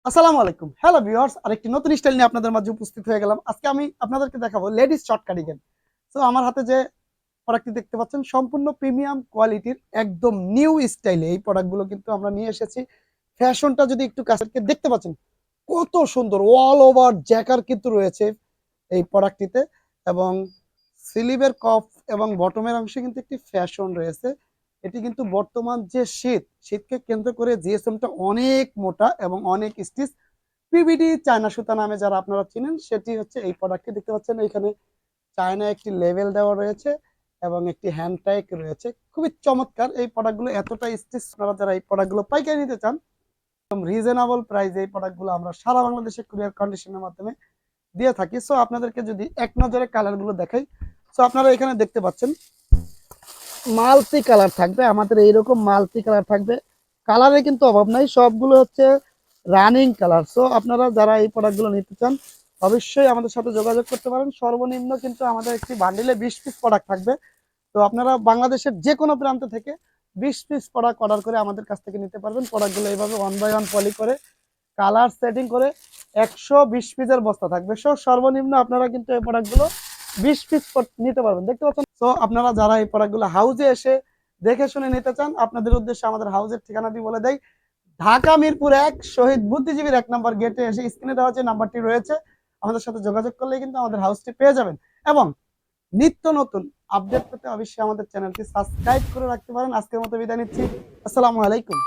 আসসালামু আলাইকুম। Hello viewers, আরেকটি নতুন স্টাইল নিয়ে আপনাদের মাঝে উপস্থিত হয়ে গেলাম। আজকে আমি আপনাদেরকে দেখাবো লেডিস শর্ট কার্ডিগান। সো আমার হাতে যে প্রোডাক্টটি দেখতে পাচ্ছেন সম্পূর্ণ প্রিমিয়াম কোয়ালিটির একদম নিউ স্টাইলে এই প্রোডাক্টগুলো কিন্তু আমরা নিয়ে এসেছি। ফ্যাশনটা যদি একটু কাছে দেখতে পাচ্ছেন কত সুন্দর অল ওভার জ্যাকার কিন্তু রয়েছে এই প্রোডাক্টটিতে, এবং স্লিভের কফ এবং বটমের অংশে কিন্তু একটি ফ্যাশন রয়েছে। এটি কিন্তু বর্তমান যে শীতকে কেন্দ্র করে জিএসএমটা অনেক মোটা এবং অনেক স্টিচ পিভিডি চায়না সুতা নামে যারা আপনারা চিনেন সেটি হচ্ছে এই প্রোডাক্টটি দেখতে পাচ্ছেন। এখানে চায়না একটি লেভেল দেওয়া রয়েছে এবং একটি হ্যান্ড টাইক রয়েছে। খুবই চমৎকার এই প্রোডাক্টগুলো, এতটা স্টিচ। আপনারা যারা এই প্রোডাক্টগুলো পাইকারি নিতে চান একদম রিজনেবল প্রাইসে এই প্রোডাক্টগুলো আমরা সারা বাংলাদেশে কুরিয়ার কন্ডিশনের মাধ্যমে দিয়ে থাকি। সো আপনাদেরকে যদি এক নজরে কালারগুলো দেখাই, সো আপনারা এখানে দেখতে পাচ্ছেন মাল্টি কালার থাকবে, আমাদের এইরকম মাল্টি কালার থাকবে। কালারে কিন্তু অভাব নাই, সবগুলো হচ্ছে রানিং কালার। সো আপনারা যারা এই প্রোডাক্টগুলো নিতে চান অবশ্যই আমাদের সাথে যোগাযোগ করতে পারেন। সর্বনিম্ন কিন্তু আমাদের একটি বান্ডিলে 20 পিস প্রোডাক্ট থাকবে। তো আপনারা বাংলাদেশের যে কোনো প্রান্ত থেকে 20 পিস প্রোডাক্ট অর্ডার করে আমাদের কাছ থেকে নিতে পারবেন। প্রোডাক্টগুলো এইভাবে 1 বাই 1 পলি করে কালার সেটিং করে 120 পিসের বস্তা থাকবে। সো সর্বনিম্ন আপনারা কিন্তু এই প্রোডাক্টগুলো 20 পিস নিতে পারবেন। দেখতে পাচ্ছেন। সো আপনারা যারা এই প্রোডাক্টগুলো হাউজে এসে দেখে শুনে নিতে চান, আপনাদের উদ্দেশ্যে আমাদের হাউজের ঠিকানাটি বলে দেয়। ঢাকা মিরপুর 1 শহীদ বুদ্ধিজীবীর 1 নম্বর গেটে এসে স্ক্রিনে দেওয়া যে নাম্বারটি রয়েছে আমাদের সাথে যোগাযোগ করলে কিন্তু আমাদের হাউসটি পেয়ে যাবেন। এবং নিত্য নতুন আপডেট পেতে অবশ্যই আমাদের চ্যানেলটি সাবস্ক্রাইব করে রাখতে পারেন। আজকের মতো বিদায় নিচ্ছি। আসসালামু আলাইকুম।